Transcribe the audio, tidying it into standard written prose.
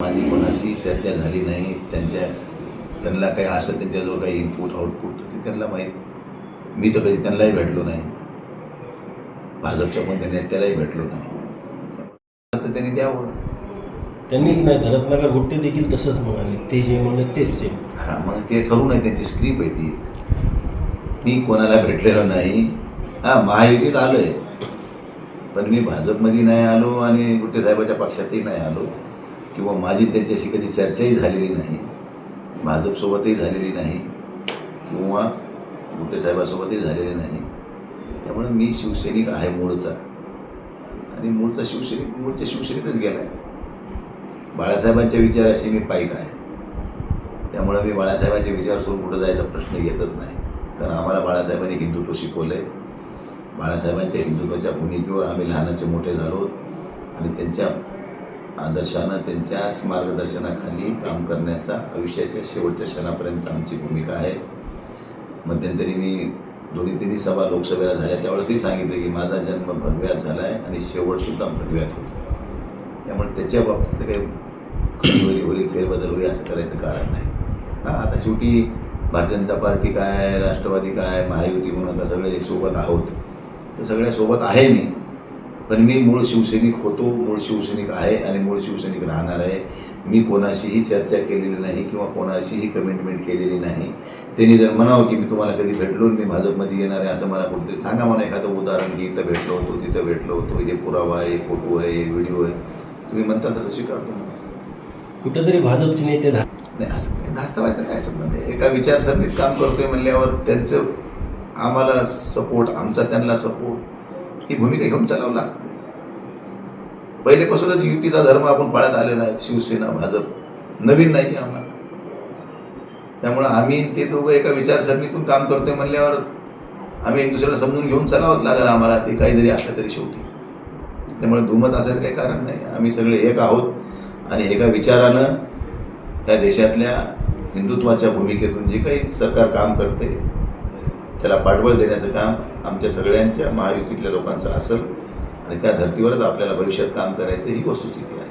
माझी कोणाशी चर्चा झाली नाही. त्यांना काही असं त्यांच्याजवळ काही इनपुट आउटपुट ते त्यांना माहीत. मी तर कधी त्यांनाही भेटलो नाही, भाजपच्या पण नेत्यालाही भेटलो नाही. तर त्यांनी द्यावं. त्यांनीच नाही तर रत्नाकर गुट्टे देखील तसंच म्हणाले, ते जे म्हणलं तेच सेम. हां, मग ते ठरवून आहे, त्यांची स्क्रिप्ट आहे ती. मी कोणाला भेटलेलो नाही. हां, महायुतीत आलो आहे, पण मी भाजपमध्ये नाही आलो आणि गुट्टे साहेबाच्या पक्षातही नाही आलो, किंवा माझी त्यांच्याशी कधी चर्चाही झालेली नाही, भाजपसोबतही झालेली नाही किंवा गुट्टे साहेबासोबतही झालेली नाही. त्यामुळे मी शिवसैनिक आहे मूळचा, आणि मूळचा शिवसैनिक मूळच्या शिवसेनेतच गेला आहे. बाळासाहेबांच्या विचाराशी मी पाईक आहे, त्यामुळे मी बाळासाहेबांच्या विचार सोडून कुठं जायचा प्रश्न येतच नाही. कारण आम्हाला बाळासाहेबांनी हिंदुत्व शिकवलं आहे. बाळासाहेबांच्या हिंदुत्वाच्या भूमिकेवर आम्ही लहानाचे मोठे झालो, आणि त्यांच्या आदर्शानं, त्यांच्याच मार्गदर्शनाखाली काम करण्याचा आयुष्याच्या शेवटच्या क्षणापर्यंत आमची भूमिका आहे. मध्यंतरी मी 2-3 सभा लोकसभेला झाल्या त्यावेळेसही सांगितलं की माझा जन्म भगव्यात झाला आहे आणि शेवटसुद्धा भगव्यात होतो. त्यामुळे त्याच्या बाबतीत काही खरी होईल, फेरबदल होईल असं करायचं कारण नाही. हां, आता शेवटी भारतीय जनता पार्टी काय, राष्ट्रवादी काय, महायुती म्हणून आता सगळे सोबत आहोत, तर सगळ्या सोबत आहे मी. पण मी मूळ शिवसैनिक होतो, मूळ शिवसैनिक आहे आणि मूळ शिवसैनिक राहणार आहे. मी कोणाशीही चर्चा केलेली नाही किंवा कोणाशीही कमिटमेंट केलेली नाही. त्यांनी जर म्हणावं की मी तुम्हाला कधी भेटलो, मी भाजपमध्ये येणार आहे, असं मला कुठेतरी सांगा, मला एखादं उदाहरण की इथं भेटलो होतो, तिथं भेटलो होतो, हे पुरावा आहे, फोटो आहे, व्हिडिओ आहे, तुम्ही म्हणता तसं स्वीकारतो. कुठंतरी भाजपचे नेते नाही, असं काही धास्तावायचं काय संबंध आहे. एका विचारसरणीत काम करतोय म्हणल्यावर त्यांचं आम्हाला सपोर्ट, आमचा त्यांना सपोर्ट, ही भूमिका घेऊन चालावं लागतं. पहिलेपासूनच युतीचा धर्म आपण पाळत आलेला आहे. शिवसेना भाजप नवीन नाही आम्हाला. त्यामुळं आम्ही ते दोघं एका विचारसरणीतून काम करतोय म्हणल्यावर आम्ही एक दुसऱ्याला समजून घेऊन चालावंच लागेल आम्हाला, ते काही जरी असलं तरी शेवटी. त्यामुळे दुमत असायचं काही कारण नाही. आम्ही सगळे एक आहोत, आणि एका विचारानं त्या देशातल्या हिंदुत्वाच्या भूमिकेतून जे काही सरकार काम करते त्याला पाठबळ देण्याचं काम आमच्या सगळ्यांच्या महायुतीतल्या लोकांचं असेल, आणि त्या धर्तीवरच आपल्याला भविष्यात काम करायचं, ही वस्तुस्थिती आहे.